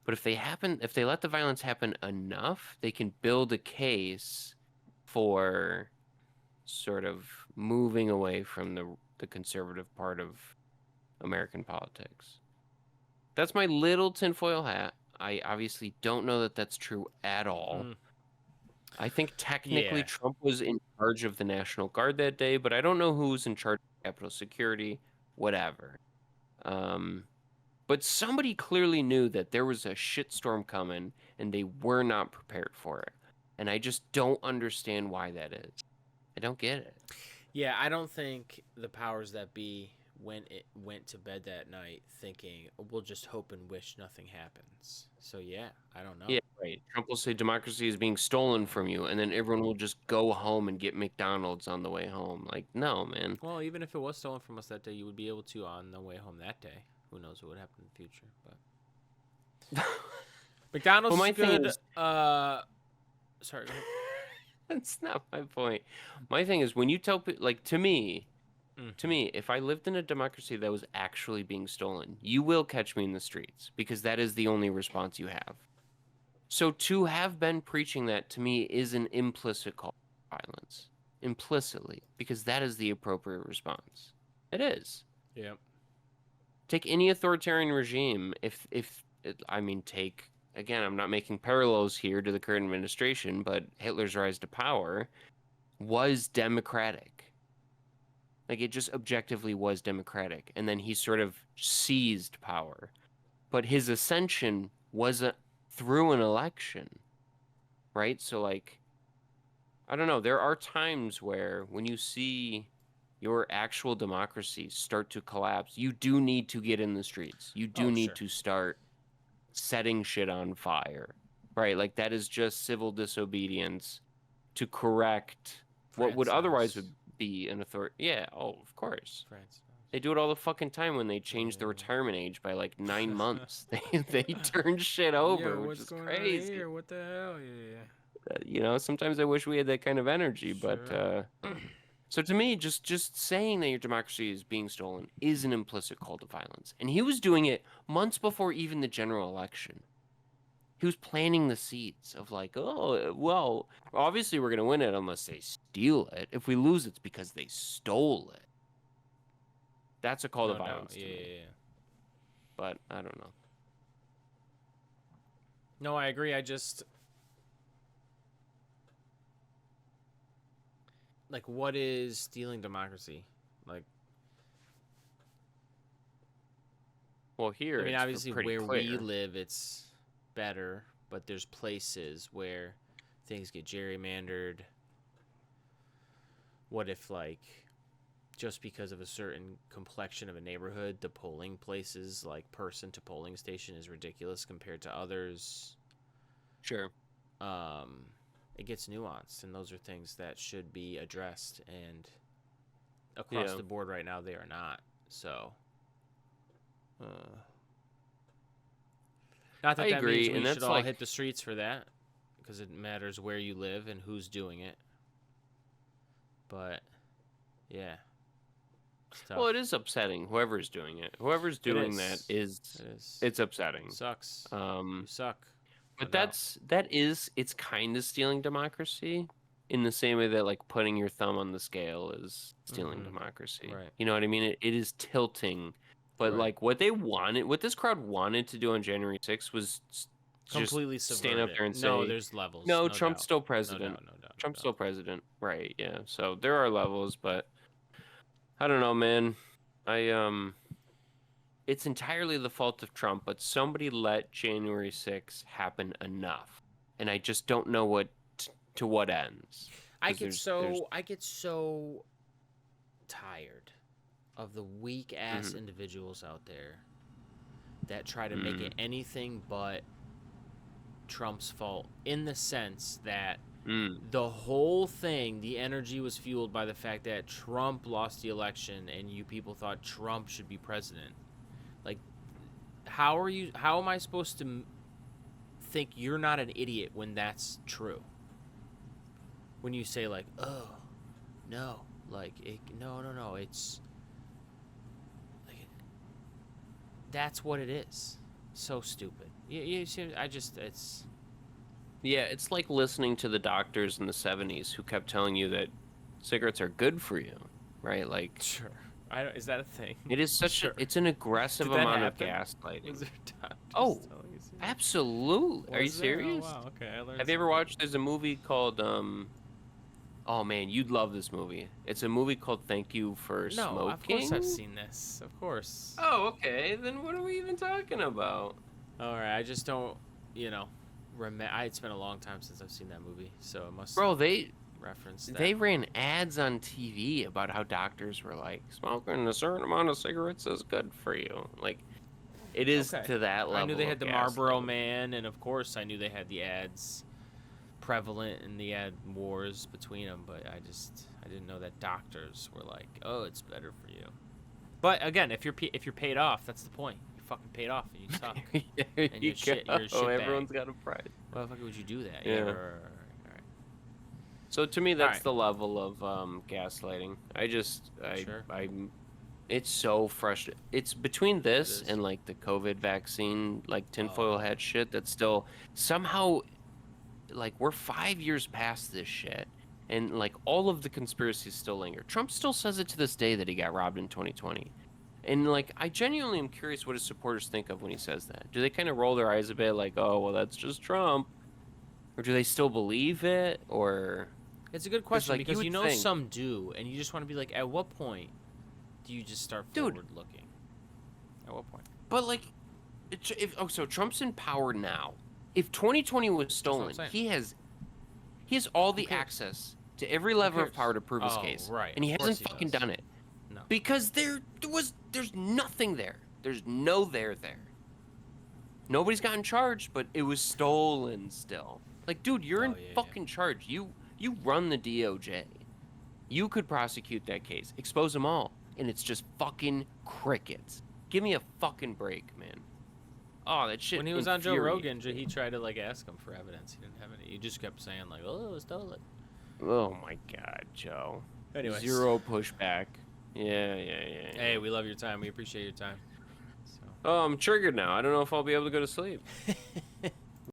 B: But if they let the violence happen enough, they can build a case for sort of moving away from the conservative part of American politics. That's my little tinfoil hat. I obviously don't know that that's true at all. I think technically
A: Yeah.
B: Trump was in charge of the National Guard that day, but I don't know who was in charge of Capitol Security, whatever. But somebody clearly knew that there was a shitstorm coming, and they were not prepared for it. And I just don't understand why that is. I don't get it.
A: Yeah, I don't think the powers that be went to bed that night thinking, we'll just hope and wish nothing happens. So yeah, I don't know.
B: Yeah, right. Trump will say democracy is being stolen from you, and then everyone will just go home and get McDonald's on the way home. Like, no, man.
A: Well, even if it was stolen from us that day, you would be able to on the way home that day. Who knows what would happen in the future? But McDonald's
B: Well, my
A: is
B: thing
A: good.
B: is-
A: Sorry. Go ahead.
B: That's not my point. My thing is when you tell people, like, to me, if I lived in a democracy that was actually being stolen, you will catch me in the streets because that is the only response you have. So to have been preaching that to me is an implicit call to violence, implicitly, because that is the appropriate response. It is.
A: Yeah.
B: Take any authoritarian regime. Take, again, I'm not making parallels here to the current administration, but Hitler's rise to power was democratic. Like, it just objectively was democratic. And then he sort of seized power. But his ascension wasn't through an election, right? So, like, I don't know. There are times where when you see your actual democracy start to collapse, you do need to get in the streets. You do need to start setting shit on fire, right? Like, that is just civil disobedience to correct what would otherwise would be an authority. Yeah, of course. They do it all the fucking time when they change the retirement age by like 9 months. They turn shit over, which is crazy.
A: Here? What the hell? Yeah.
B: Sometimes I wish we had that kind of energy, but so to me, just saying that your democracy is being stolen is an implicit call to violence. And he was doing it months before even the general election. He was planting the seeds of like, oh, well, obviously we're going to win it unless they steal it. If we lose, it's because they stole it. That's a call to violence to me.
A: Yeah.
B: But I don't know.
A: No, I agree. I just... Like, what is stealing democracy? Like...
B: Well, here,
A: I mean,
B: it's
A: obviously
B: pretty
A: where
B: clear.
A: we live, it's better, but there's places where things get gerrymandered. What if, like, just because of a certain complexion of a neighborhood, the polling places, like, person to polling station is ridiculous compared to others?
B: Sure.
A: It gets nuanced, and those are things that should be addressed, and across the board right now, they are not. So... not that
B: I
A: that
B: agree,
A: means we
B: and
A: should
B: that's
A: all
B: like...
A: hit the streets for that, because it matters where you live and who's doing it. But yeah, it's tough.
B: Well, it is upsetting. Whoever's doing it, whoever's doing that it's upsetting.
A: It sucks.
B: You
A: suck.
B: But it's kind of stealing democracy in the same way that like putting your thumb on the scale is stealing democracy.
A: Right.
B: You know what I mean? It is tilting. But like what this crowd wanted to do on January 6th was
A: completely
B: just stand up there and say,
A: no, there's levels.
B: No,
A: no
B: Trump's
A: doubt.
B: still president.
A: No doubt.
B: Trump's still president. Right, yeah. So there are levels, but I don't know, man. it's entirely the fault of Trump, but somebody let January 6th happen enough. And I just don't know to what ends.
A: I get so tired of the weak ass individuals out there that try to make it anything but Trump's fault, in the sense that the whole thing, the energy was fueled by the fact that Trump lost the election and you people thought Trump should be president. Like, how am I supposed to think you're not an idiot when that's true? When you say, like, oh, no, like, no, it's, like, that's what it is. So stupid. You see, it's...
B: Yeah, it's like listening to the doctors in the 70s who kept telling you that cigarettes are good for you, right? Like,
A: Sure. Is that a thing?
B: it is such it's an aggressive amount of gaslighting.
A: Was there doctors
B: Oh,
A: telling you so?
B: absolutely. Are you
A: Was there?
B: serious?
A: Oh, wow. Okay, I learned
B: Have you ever watched, there's a movie called, oh man, you'd love this movie. It's a movie called Thank You for Smoking.
A: No, of course I've seen this. Of course.
B: Oh, okay. Then what are we even talking about?
A: All right, I just don't, it's been a long time since I've seen that movie, so it must reference that.
B: They ran ads on TV about how doctors were like, smoking a certain amount of cigarettes is good for you. Like, it is to that level.
A: I knew they had the
B: gaslighting.
A: Marlboro Man, and of course I knew they had the ads prevalent in the ad wars between them, but I didn't know that doctors were like, oh, it's better for you. But again, if you're paid off, that's the point. You're fucking paid off and you suck. And you're a shit
B: Everyone's
A: bag.
B: got a price.
A: Why the fuck would you do that?
B: Yeah.
A: All right.
B: So to me, that's
A: right.
B: the level of gaslighting. It's so frustrating. It's between this and like the COVID vaccine, like tinfoil hat shit. That's still somehow, like, we're 5 years past this shit, and like all of the conspiracies still linger. Trump still says it to this day that he got robbed in 2020. And, like, I genuinely am curious what his supporters think of when he says that. Do they kind of roll their eyes a bit like, oh, well, that's just Trump? Or do they still believe it? Or...
A: It's a good question,
B: like,
A: because
B: think...
A: some do, and you just want to be like, at what point do you just start forward looking? At what point?
B: But, like, so Trump's in power now. If 2020 was stolen, he has all the access to every lever of power to prove his case.
A: Right.
B: And he hasn't fucking done it.
A: No.
B: Because there's nothing there. There's no there. Nobody's gotten charged, but it was stolen still. Like, dude, you're in fucking charge. You run the DOJ. You could prosecute that case, expose them all, and it's just fucking crickets. Give me a fucking break, man. Oh, that shit.
A: When he was on Joe Rogan, he tried to, like, ask him for evidence. He didn't have any. He just kept saying, like, oh, it was stolen.
B: Oh my God, Joe.
A: Anyways.
B: Zero pushback. Yeah.
A: Hey, we love your time. We appreciate your time. So.
B: Oh, I'm triggered now. I don't know if I'll be able to go to sleep.